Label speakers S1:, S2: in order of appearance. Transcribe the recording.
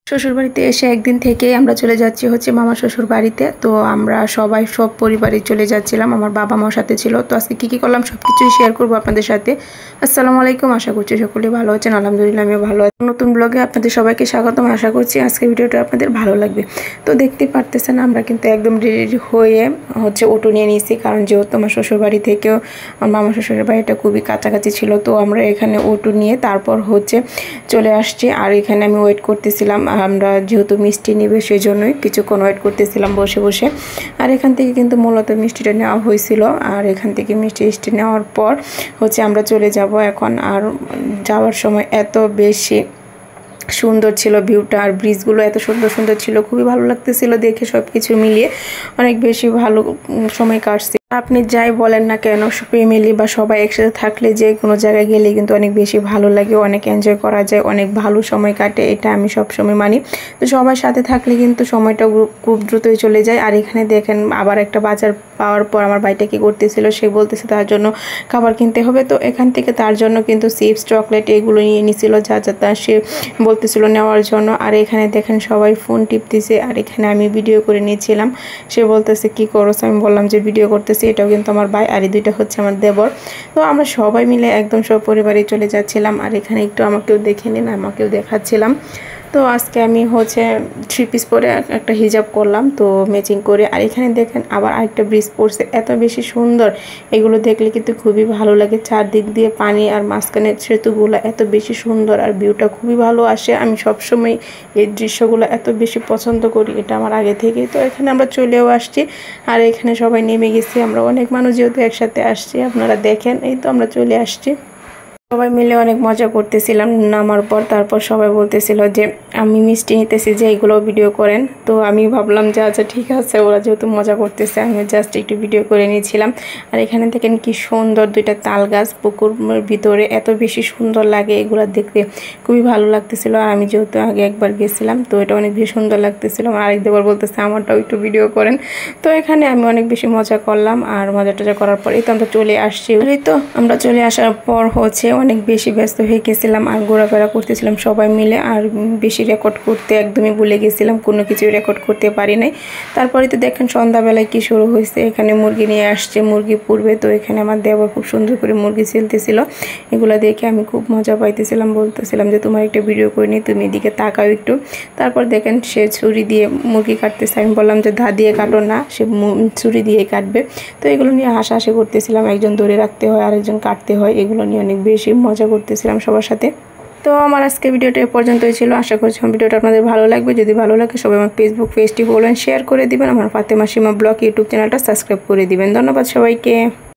S1: শ্বশুরবাড়িতে এসে একদিন থেকেই আমরা চলে যাচ্ছি হচ্ছে মামা শ্বশুর বাড়িতে। তো আমরা সবাই সব পরিবারে চলে যাচ্ছিলাম, আমার বাবা মার সাথে ছিল। তো আজকে কী কী করলাম সব কিছুই শেয়ার করবো আপনাদের সাথে। আসসালামু আলাইকুম, আশা করছি সকলে ভালো আছেন। আলহামদুলিল্লাহ আমিও ভালো আছি। নতুন ব্লগে আপনাদের সবাইকে স্বাগতম। আশা করছি আজকে ভিডিওটা আপনাদের ভালো লাগবে। তো দেখতে পারতেছেন আমরা কিন্তু একদম রেডি হয়ে হচ্ছে অটো নিয়ে নিয়েছি, কারণ যেহেতু আমার শ্বশুরবাড়ি থেকেও আমার মামা শ্বশুরের বাড়িটা খুবই কাছাকাছি ছিল। তো আমরা এখানে অটো নিয়ে তারপর হচ্ছে চলে আসছি। আর এখানে আমি ওয়েট করতেছিলাম, আমরা যেহেতু মিষ্টি নেবে সেই জন্যই কিছুক্ষণ ওয়েট করতেছিলাম বসে বসে। আর এখান থেকে কিন্তু মূলত মিষ্টিটা নেওয়া হয়েছিল। আর এখান থেকে মিষ্টি নেওয়ার পর হচ্ছে আমরা চলে যাব এখন। আর যাওয়ার সময় এত বেশি সুন্দর ছিল ভিউটা, আর ব্রিজগুলো এত সুন্দর সুন্দর ছিল, খুবই ভালো লাগতেছিল দেখে। সব কিছু মিলিয়ে অনেক বেশি ভালো সময় কাটছে। আপনি যাই বলেন না কেন, ফ্যামিলি বা সবাই একসাথে থাকলে যে কোনো জায়গায় গেলে কিন্তু অনেক বেশি ভালো লাগে, অনেক এনজয় করা যায়, অনেক ভালো সময় কাটে, এটা আমি সব সময় মানি। তো সবার সাথে থাকলে কিন্তু সময়টা খুব দ্রুতই চলে যায়। আর এখানে দেখেন আবার একটা বাজার পাওয়ার পর আমার ভাইটা কি করতেছিল, সে বলতেছে তার জন্য খাবার কিনতে হবে। তো এখান থেকে তার জন্য কিন্তু চিপস চকলেট এগুলো নিয়ে নিছিল, যা যা সে বলতেছিল নেওয়ার জন্য। আর এখানে দেখেন সবাই ফোন টিপতেছে, আর এখানে আমি ভিডিও করে নিয়েছিলাম। সে বলতেছে কি করছ, আমি বললাম যে ভিডিও করতেছি। এটাও কিন্তু আমার ভাই, আর এই দুইটা হচ্ছে আমার দেবর। তো আমরা সবাই মিলে একদম সব পরিবারে চলে যাচ্ছিলাম। আর এখানে একটু আমাকেও দেখে নিন, আমাকেও দেখাচ্ছিলাম। তো আজকে আমি হচ্ছে 3 পিস পরে একটা হিজাব করলাম, তো ম্যাচিং করে। আর এখানে দেখেন আবার আরেকটা ব্রিজ পড়ছে, এত বেশি সুন্দর। এগুলো দেখলে কিন্তু খুবই ভালো লাগে, চারদিক দিয়ে পানি আর মাঝখানের সেতুগুলো এত বেশি সুন্দর, আর ভিউটা খুবই ভালো আসে। আমি সবসময় এই দৃশ্যগুলো এত বেশি পছন্দ করি, এটা আমার আগে থেকেই। তো এখানে আমরা চলেও আসছি, আর এখানে সবাই নেমে গেছি। আমরা অনেক মানুষ যেহেতু একসাথে আসছি, আপনারা দেখেন এই তো আমরা চলে আসছি। সবাই মিলে অনেক মজা করতেছিলাম নামার পর। তারপর সবাই বলতেছিল যে আমি মিষ্টি নিতেছি, যে এইগুলো ভিডিও করেন। তো আমি ভাবলাম যে আচ্ছা ঠিক আছে, ওরা যেহেতু মজা করতেছে আমি জাস্ট একটু ভিডিও করে নিয়েছিলাম। আর এখানে দেখেন কি সুন্দর দুইটা তাল গাছ পুকুর ভিতরে, এত বেশি সুন্দর লাগে এগুলো দেখতে, খুবই ভালো লাগতেছিল। আর আমি যেহেতু আগে একবার গেছিলাম, তো এটা অনেক বেশি সুন্দর লাগতেছিল। আর আরেক দেবার বলতেছে আমারটাও একটু ভিডিও করেন। তো এখানে আমি অনেক বেশি মজা করলাম। আর মজা টজা করার পরেই তো আমরা চলে আসছি। তো আমরা চলে আসার পর হচ্ছে অনেক বেশি ব্যস্ত হয়ে গেছিলাম আর ঘোরাফেরা করতেছিলাম সবাই মিলে। আর বেশি রেকর্ড করতে একদমই ভুলে গেছিলাম, কোনো কিছু রেকর্ড করতে পারি নাই। তারপরে তো দেখেন সন্ধ্যাবেলায় কি শুরু হয়েছে, এখানে মুরগি নিয়ে আসছে, মুরগি পুড়বে। তো এখানে আমার দেবর খুব সুন্দর করে মুরগি ছেলতেছিল, এগুলো দেখে আমি খুব মজা পাইতেছিলাম। বলতেছিলাম যে তোমার একটা ভিডিও করে নি, তুমি এদিকে তাকাও একটু। তারপর দেখেন সে ছুরি দিয়ে মুরগি কাটতেছে, আমি বললাম যে দা দিয়ে কাটো না, সে ছুরি দিয়ে কাটবে। তো এগুলো নিয়ে হাসাহাসি করতেছিলাম, একজন ধরে রাখতে হয় আরেকজন কাটতে হয়, এগুলো নিয়ে অনেক বেশি মজা করতেছিলাম সবার সাথে। তো আমার আজকে ভিডিওটা এ পর্যন্তই ছিল। আশা করছি আমার ভিডিওটা আপনাদের ভালো লাগবে। যদি ভালো লাগে সবাই আমার ফেসবুক পেজটি ফলো এন্ড শেয়ার করে দিবেন। আমার ফাতেমা সীমা ব্লগ ইউটিউব চ্যানেলটা সাবস্ক্রাইব করে দিবেন। ধন্যবাদ সবাইকে।